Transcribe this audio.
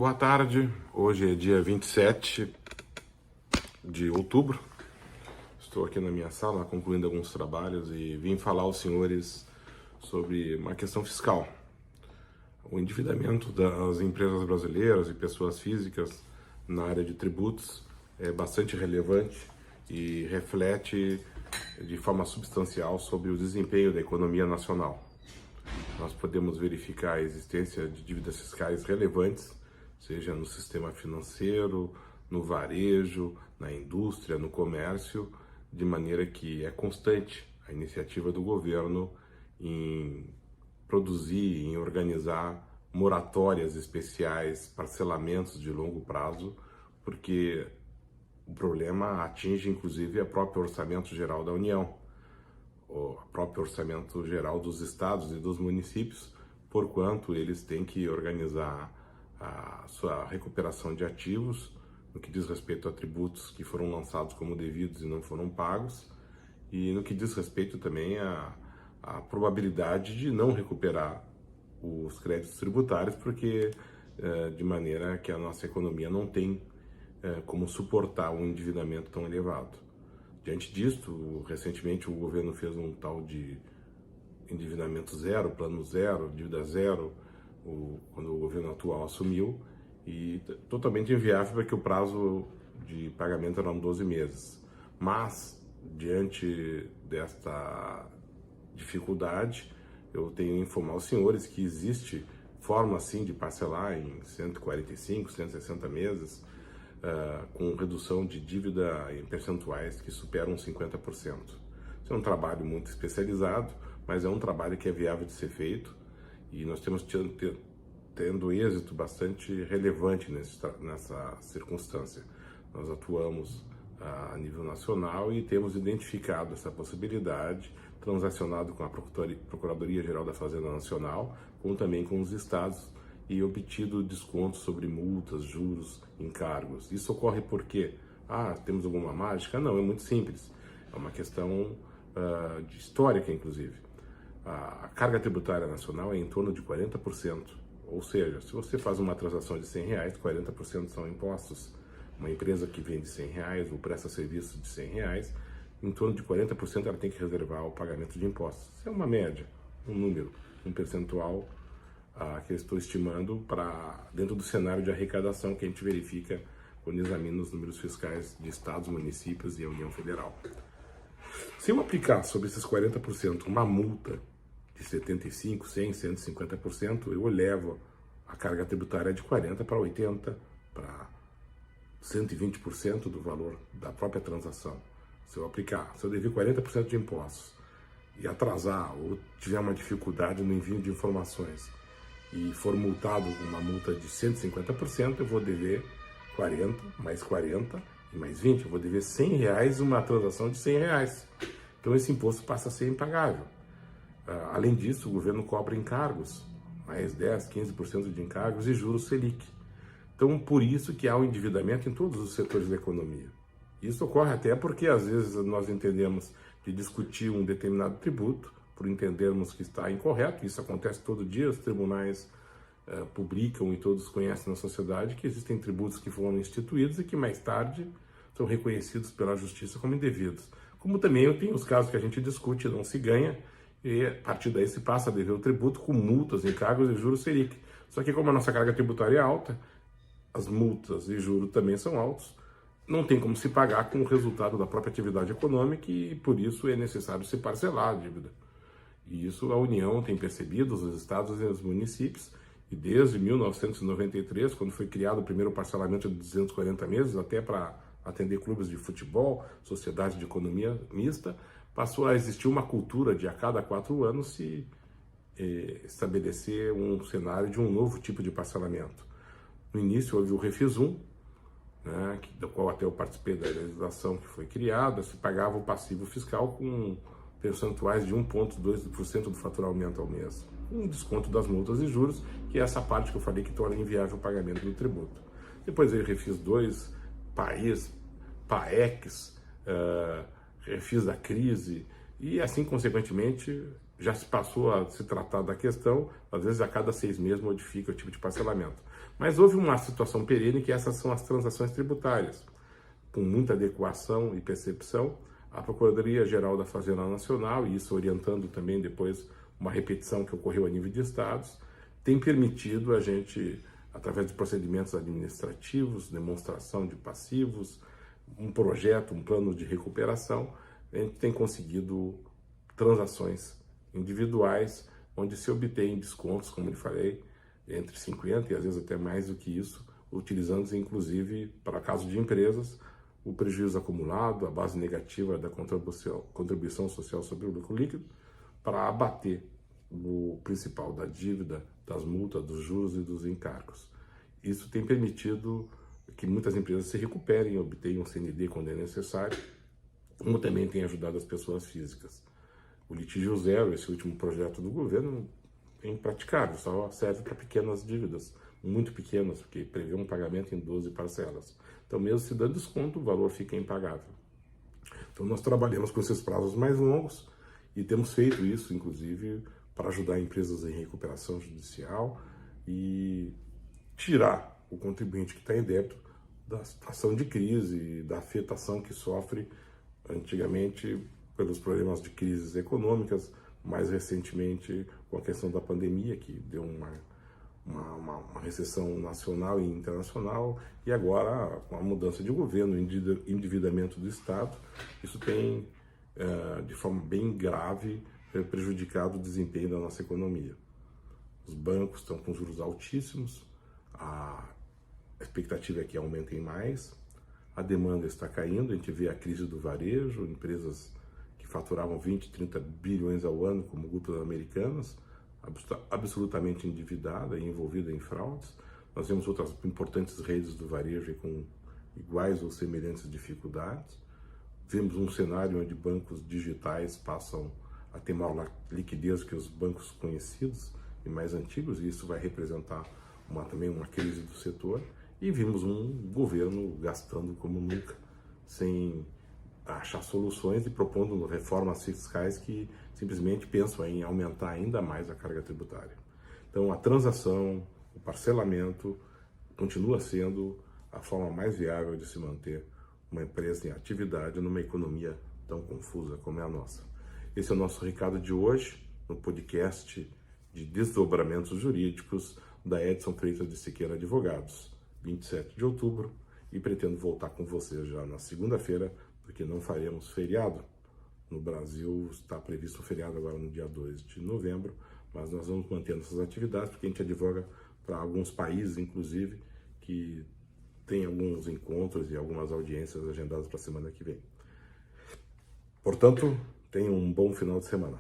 boa tarde. Hoje é dia 27 de outubro. Estou aqui na minha sala concluindo alguns trabalhos e vim falar aos senhores sobre uma questão fiscal. O endividamento das empresas brasileiras e pessoas físicas na área de tributos é bastante relevante e reflete de forma substancial sobre o desempenho da economia nacional. Nós podemos verificar a existência de dívidas fiscais relevantes, seja no sistema financeiro, no varejo, na indústria, no comércio, de maneira que é constante a iniciativa do governo em produzir, em organizar moratórias especiais, parcelamentos de longo prazo, porque o problema atinge inclusive o próprio Orçamento Geral da União, o próprio Orçamento Geral dos estados e dos municípios, porquanto eles têm que organizar a sua recuperação de ativos no que diz respeito a tributos que foram lançados como devidos e não foram pagos, e no que diz respeito também a probabilidade de não recuperar os créditos tributários, porque de maneira que a nossa economia não tem como suportar um endividamento tão elevado. Diante disto, recentemente o governo fez um tal de endividamento zero, plano zero, dívida zero, quando o governo atual assumiu, e totalmente inviável porque o prazo de pagamento eram 12 meses. Mas, diante desta dificuldade, eu tenho que informar os senhores que existe forma sim de parcelar em 145, 160 meses, com redução de dívida em percentuais que superam 50%. Isso é um trabalho muito especializado, mas é um trabalho que é viável de ser feito e nós temos tendo êxito bastante relevante nessa circunstância. Nós atuamos a nível nacional e temos identificado essa possibilidade, transacionado com a Procuradoria-Geral da Fazenda Nacional, como também com os estados, e obtido descontos sobre multas, juros, encargos. Isso ocorre porque, temos alguma mágica? Não, é muito simples. É uma questão histórica, inclusive. A carga tributária nacional é em torno de 40%. Ou seja, se você faz uma transação de R$100, 40% são impostos. Uma empresa que vende R$100 ou presta serviço de R$100, em torno de 40% ela tem que reservar o pagamento de impostos. Isso é uma média, um número, um percentual que eu estou estimando para dentro do cenário de arrecadação que a gente verifica quando examina os números fiscais de estados, municípios e a União Federal. Se eu aplicar sobre esses 40% uma multa de 75%, 100%, 150%, eu elevo a carga tributária de 40% para 80%, para 120% do valor da própria transação. Se eu dever 40% de impostos e atrasar ou tiver uma dificuldade no envio de informações e for multado com uma multa de 150%, eu vou dever 40%, mais 40% e mais 20%. Eu vou dever R$100 uma transação de R$100. Então esse imposto passa a ser impagável. Além disso, o governo cobra encargos, mais 10%, 15% de encargos e juros Selic. Então, por isso que há um endividamento em todos os setores da economia. Isso ocorre até porque, às vezes, nós entendemos de discutir um determinado tributo, por entendermos que está incorreto. Isso acontece todo dia, os tribunais publicam e todos conhecem na sociedade que existem tributos que foram instituídos e que mais tarde são reconhecidos pela justiça como indevidos. Como também eu tenho os casos que a gente discute e não se ganha, e a partir daí se passa a dever o tributo com multas, encargos e juros Selic. Só que como a nossa carga tributária é alta, as multas e juros também são altos, não tem como se pagar com o resultado da própria atividade econômica e por isso é necessário se parcelar a dívida. E isso a União tem percebido, os estados e os municípios, e desde 1993, quando foi criado o primeiro parcelamento de 240 meses, até para atender clubes de futebol, sociedades de economia mista, passou a existir uma cultura de a cada 4 anos se estabelecer um cenário de um novo tipo de parcelamento. No início houve o Refis 1, do qual até eu participei da legislação que foi criada, se pagava o passivo fiscal com percentuais de 1,2% do faturamento ao mês, um desconto das multas e juros, que é essa parte que eu falei que torna inviável o pagamento do tributo. Depois veio o Refis 2, PAES, PAEX, Refis da crise, e assim, consequentemente, já se passou a se tratar da questão, às vezes a cada 6 meses modifica o tipo de parcelamento. Mas houve uma situação perene que essas são as transações tributárias. Com muita adequação e percepção, a Procuradoria-Geral da Fazenda Nacional, e isso orientando também depois uma repetição que ocorreu a nível de estados, tem permitido a gente, através de procedimentos administrativos, demonstração de passivos, um projeto, um plano de recuperação, a gente tem conseguido transações individuais, onde se obtém descontos, como eu falei, entre 50% e às vezes até mais do que isso, utilizando inclusive, para caso de empresas, o prejuízo acumulado, a base negativa da contribuição social sobre o lucro líquido, para abater o principal da dívida, das multas, dos juros e dos encargos. Isso tem permitido que muitas empresas se recuperem, obtenham CND quando é necessário, como também tem ajudado as pessoas físicas. O litígio zero, esse último projeto do governo, é impraticável, só serve para pequenas dívidas, muito pequenas, porque prevê um pagamento em 12 parcelas. Então, mesmo se dando desconto, o valor fica impagável. Então, nós trabalhamos com esses prazos mais longos e temos feito isso, inclusive, para ajudar empresas em recuperação judicial e tirar o contribuinte que está em débito da situação de crise, da afetação que sofre antigamente pelos problemas de crises econômicas, mais recentemente com a questão da pandemia, que deu uma recessão nacional e internacional, e agora com a mudança de governo, o endividamento do Estado, isso tem, de forma bem grave, prejudicado o desempenho da nossa economia. Os bancos estão com juros altíssimos, a expectativa é que aumentem mais, a demanda está caindo, a gente vê a crise do varejo, empresas que faturavam 20, 30 bilhões ao ano, como grupos americanas, absolutamente endividada e envolvida em fraudes. Nós temos outras importantes redes do varejo com iguais ou semelhantes dificuldades. Vemos um cenário onde bancos digitais passam a ter maior liquidez que os bancos conhecidos e mais antigos, e isso vai representar também uma crise do setor. E vimos um governo gastando como nunca, sem achar soluções e propondo reformas fiscais que simplesmente pensam em aumentar ainda mais a carga tributária. Então, a transação, o parcelamento, continua sendo a forma mais viável de se manter uma empresa em atividade numa economia tão confusa como é a nossa. Esse é o nosso recado de hoje, no podcast de desdobramentos jurídicos da Edson Freitas de Siqueira Advogados, 27 de outubro, e pretendo voltar com vocês já na segunda-feira, porque não faremos feriado. No Brasil está previsto um feriado agora no dia 2 de novembro, mas nós vamos mantendo essas atividades, porque a gente advoga para alguns países, inclusive, que tem alguns encontros e algumas audiências agendadas para a semana que vem. Portanto, tenham um bom final de semana.